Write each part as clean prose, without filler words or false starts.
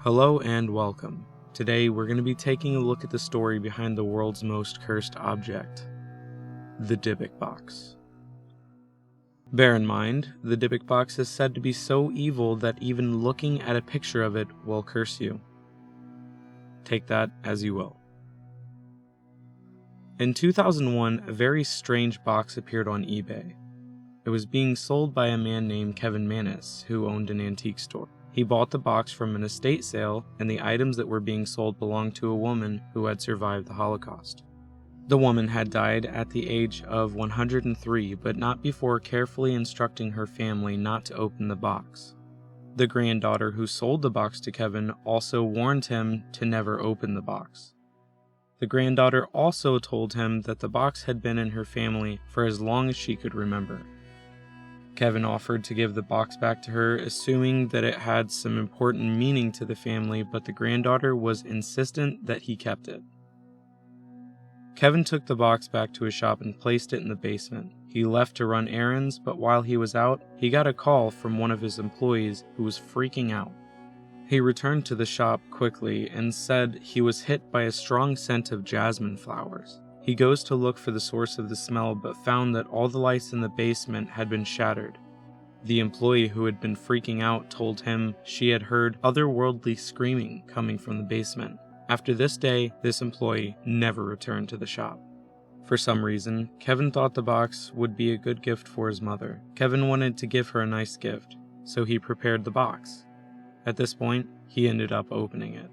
Hello and welcome. Today we're going to be taking a look at the story behind the world's most cursed object, the Dybbuk Box. Bear in mind, the Dybbuk Box is said to be so evil that even looking at a picture of it will curse you. Take that as you will. In 2001, a very strange box appeared on eBay. It was being sold by a man named Kevin Manis, who owned an antique store. He bought the box from an estate sale, and the items that were being sold belonged to a woman who had survived the Holocaust. The woman had died at the age of 103, but not before carefully instructing her family not to open the box. The granddaughter who sold the box to Kevin also warned him to never open the box. The granddaughter also told him that the box had been in her family for as long as she could remember. Kevin offered to give the box back to her, assuming that it had some important meaning to the family, but the granddaughter was insistent that he kept it. Kevin took the box back to his shop and placed it in the basement. He left to run errands, but while he was out, he got a call from one of his employees who was freaking out. He returned to the shop quickly and said he was hit by a strong scent of jasmine flowers. He goes to look for the source of the smell, but found that all the lights in the basement had been shattered. The employee who had been freaking out told him she had heard otherworldly screaming coming from the basement. After this day, this employee never returned to the shop. For some reason, Kevin thought the box would be a good gift for his mother. Kevin wanted to give her a nice gift, so he prepared the box. At this point, he ended up opening it.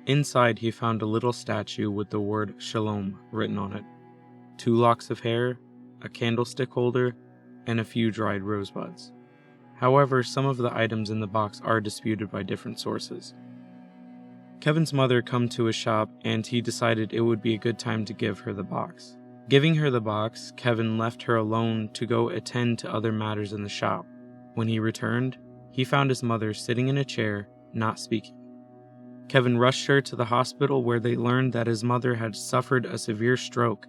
Inside, he found a little statue with the word Shalom written on it, 2 locks of hair, a candlestick holder, and a few dried rosebuds. However, some of the items in the box are disputed by different sources. Kevin's mother came to his shop, and he decided it would be a good time to give her the box. Giving her the box, Kevin left her alone to go attend to other matters in the shop. When he returned, he found his mother sitting in a chair, not speaking. Kevin rushed her to the hospital, where they learned that his mother had suffered a severe stroke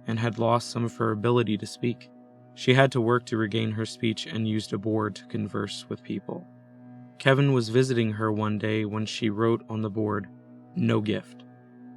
and had lost some of her ability to speak. She had to work to regain her speech and used a board to converse with people. Kevin was visiting her one day when she wrote on the board, "No gift."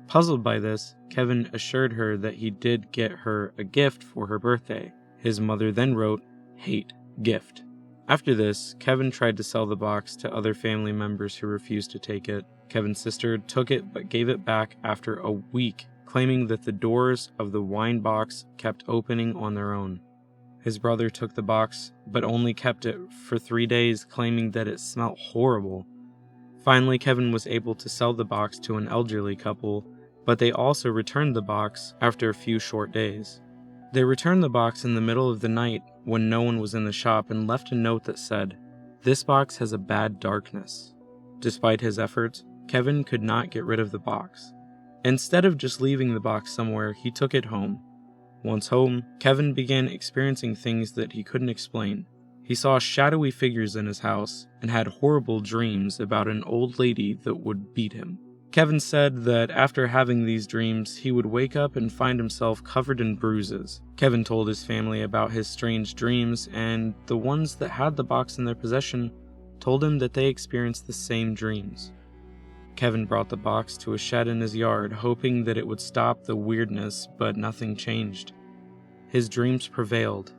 Puzzled by this, Kevin assured her that he did get her a gift for her birthday. His mother then wrote, "Hate, gift." After this, Kevin tried to sell the box to other family members who refused to take it. Kevin's sister took it but gave it back after a week, claiming that the doors of the wine box kept opening on their own. His brother took the box but only kept it for 3 days, claiming that it smelled horrible. Finally, Kevin was able to sell the box to an elderly couple, but they also returned the box after a few short days. They returned the box in the middle of the night when no one was in the shop and left a note that said, "This box has a bad darkness." Despite his efforts, Kevin could not get rid of the box. Instead of just leaving the box somewhere, he took it home. Once home, Kevin began experiencing things that he couldn't explain. He saw shadowy figures in his house and had horrible dreams about an old lady that would beat him. Kevin said that after having these dreams, he would wake up and find himself covered in bruises. Kevin told his family about his strange dreams, and the ones that had the box in their possession told him that they experienced the same dreams. Kevin brought the box to a shed in his yard, hoping that it would stop the weirdness, but nothing changed. His dreams prevailed,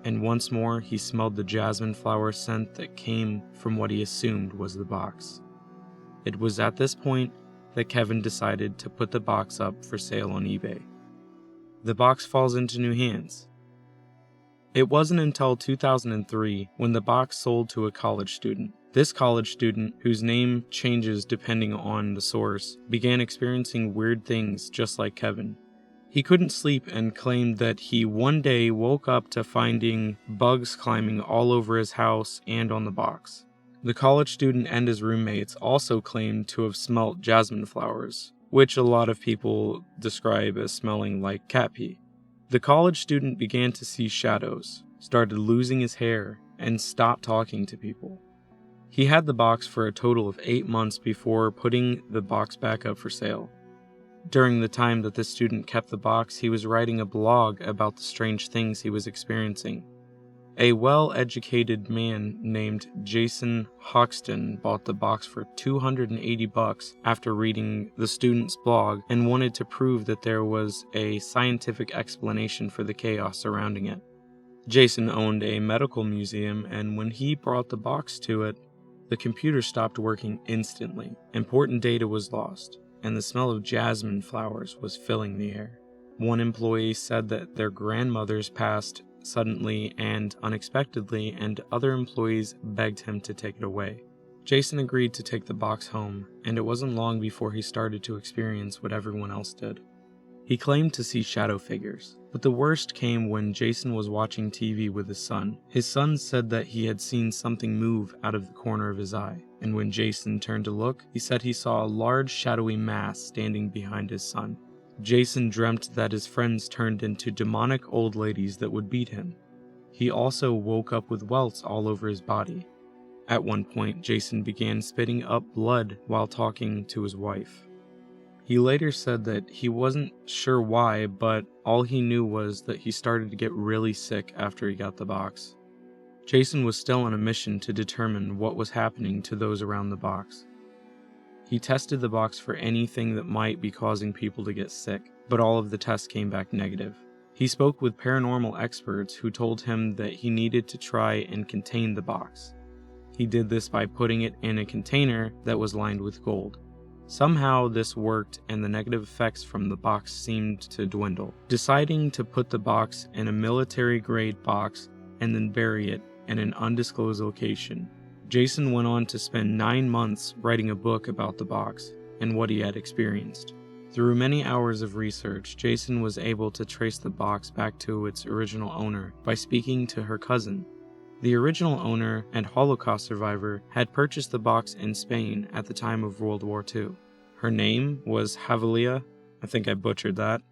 and once more he smelled the jasmine flower scent that came from what he assumed was the box. It was at this point that Kevin decided to put the box up for sale on eBay. The box falls into new hands. It wasn't until 2003 when the box sold to a college student. This college student, whose name changes depending on the source, began experiencing weird things just like Kevin. He couldn't sleep and claimed that he one day woke up to finding bugs climbing all over his house and on the box. The college student and his roommates also claimed to have smelt jasmine flowers, which a lot of people describe as smelling like cat pee. The college student began to see shadows, started losing his hair, and stopped talking to people. He had the box for a total of 8 months before putting the box back up for sale. During the time that the student kept the box, he was writing a blog about the strange things he was experiencing. A well-educated man named Jason Hoxton bought the box for $280 after reading the student's blog and wanted to prove that there was a scientific explanation for the chaos surrounding it. Jason owned a medical museum, and when he brought the box to it, the computer stopped working instantly. Important data was lost, and the smell of jasmine flowers was filling the air. One employee said that their grandmothers passed suddenly and unexpectedly, and other employees begged him to take it away. Jason agreed to take the box home, and it wasn't long before he started to experience what everyone else did. He claimed to see shadow figures, but the worst came when Jason was watching TV with his son. His son said that he had seen something move out of the corner of his eye, and when Jason turned to look, he said he saw a large shadowy mass standing behind his son. Jason dreamt that his friends turned into demonic old ladies that would beat him. He also woke up with welts all over his body. At one point, Jason began spitting up blood while talking to his wife. He later said that he wasn't sure why, but all he knew was that he started to get really sick after he got the box. Jason was still on a mission to determine what was happening to those around the box. He tested the box for anything that might be causing people to get sick, but all of the tests came back negative. He spoke with paranormal experts who told him that he needed to try and contain the box. He did this by putting it in a container that was lined with gold. Somehow this worked, and the negative effects from the box seemed to dwindle. Deciding to put the box in a military-grade box and then bury it in an undisclosed location, Jason went on to spend 9 months writing a book about the box and what he had experienced. Through many hours of research, Jason was able to trace the box back to its original owner by speaking to her cousin. The original owner and Holocaust survivor had purchased the box in Spain at the time of World War II. Her name was Hedia, I think I butchered that,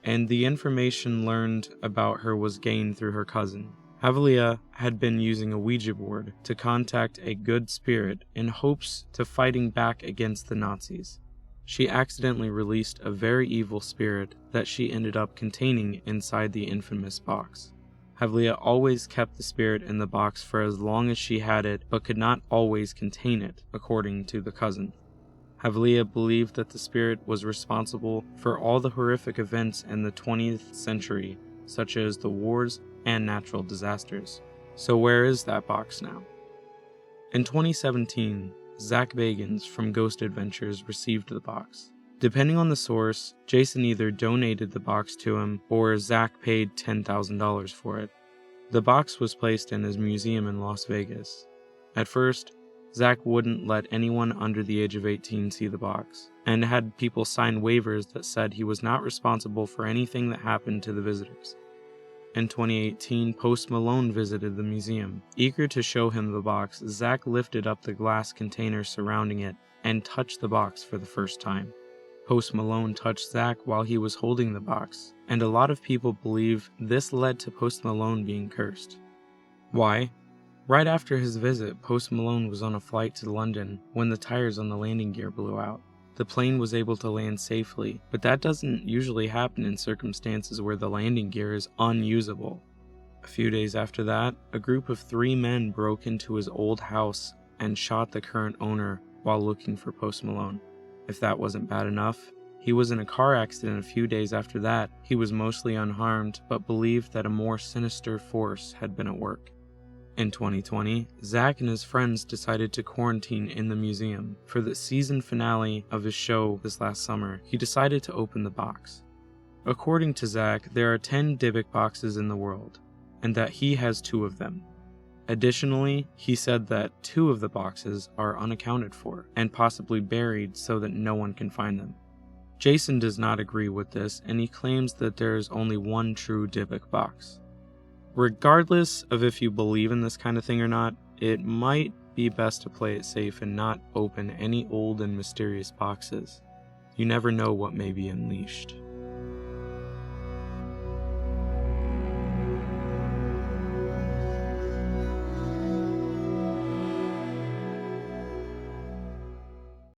and the information learned about her was gained through her cousin. Hedia had been using a Ouija board to contact a good spirit in hopes to fighting back against the Nazis. She accidentally released a very evil spirit that she ended up containing inside the infamous box. Hedia always kept the spirit in the box for as long as she had it, but could not always contain it, according to the cousin. Hedia believed that the spirit was responsible for all the horrific events in the 20th century, such as the wars and natural disasters. So where is that box now? In 2017, Zach Bagans from Ghost Adventures received the box. Depending on the source, Jason either donated the box to him or Zach paid $10,000 for it. The box was placed in his museum in Las Vegas. At first, Zach wouldn't let anyone under the age of 18 see the box, and had people sign waivers that said he was not responsible for anything that happened to the visitors. In 2018, Post Malone visited the museum. Eager to show him the box, Zach lifted up the glass container surrounding it and touched the box for the first time. Post Malone touched Zach while he was holding the box, and a lot of people believe this led to Post Malone being cursed. Why? Right after his visit, Post Malone was on a flight to London when the tires on the landing gear blew out. The plane was able to land safely, but that doesn't usually happen in circumstances where the landing gear is unusable. A few days after that, a group of 3 men broke into his old house and shot the current owner while looking for Post Malone. If that wasn't bad enough, he was in a car accident a few days after that. He was mostly unharmed, but believed that a more sinister force had been at work. In 2020, Zach and his friends decided to quarantine in the museum. For the season finale of his show this last summer, he decided to open the box. According to Zach, there are 10 Dybbuk boxes in the world, and that he has 2 of them. Additionally, he said that 2 of the boxes are unaccounted for, and possibly buried so that no one can find them. Jason does not agree with this, and he claims that there is only one true Dybbuk box. Regardless of if you believe in this kind of thing or not, it might be best to play it safe and not open any old and mysterious boxes. You never know what may be unleashed.